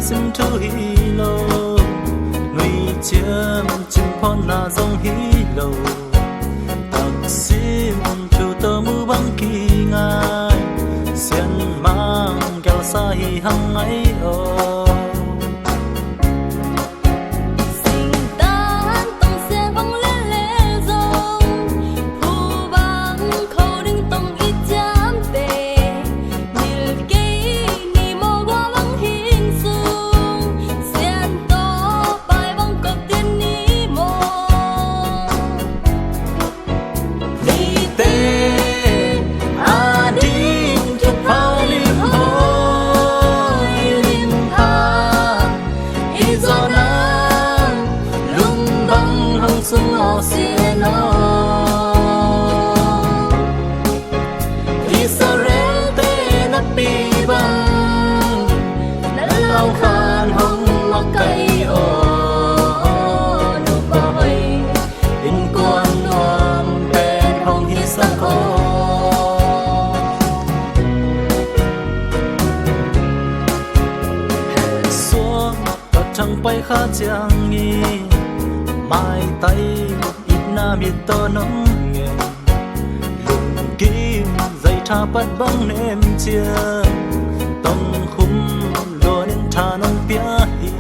xin thu hi lô nuôi chiêm chim con là dòng hi lô tạc xin chu tơ mưa băng kỳ ngai xiên mang kéo xa hi hăng ấy ô chẳng bay khá chàng nghi mai tay ít na miệt tơ nóng nghề lùng kim dây tha bắt băng nêm chia tông khung lúa nên tha nông pía hi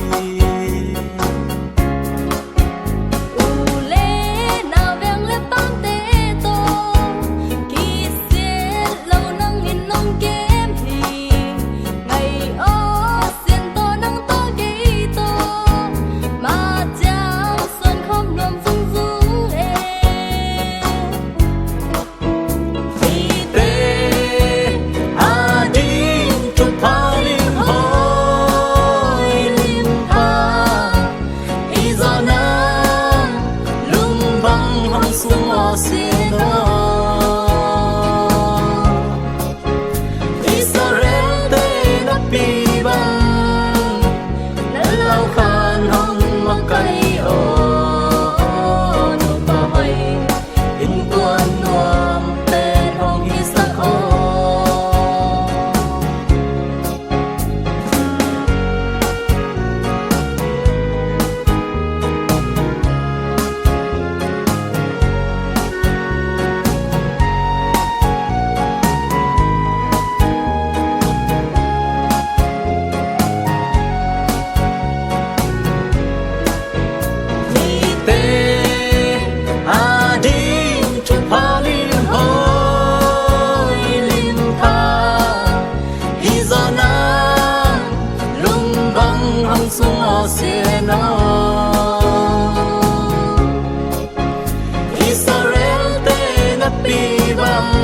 Israel te na pi bang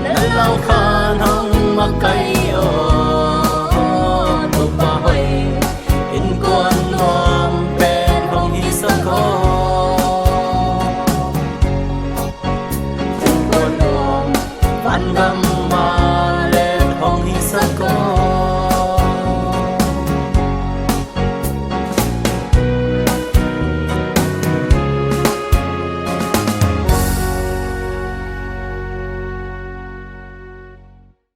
na lao khan hong makai o tu pa hoi in kon nom pen hong hi sa ko in kon nom van gam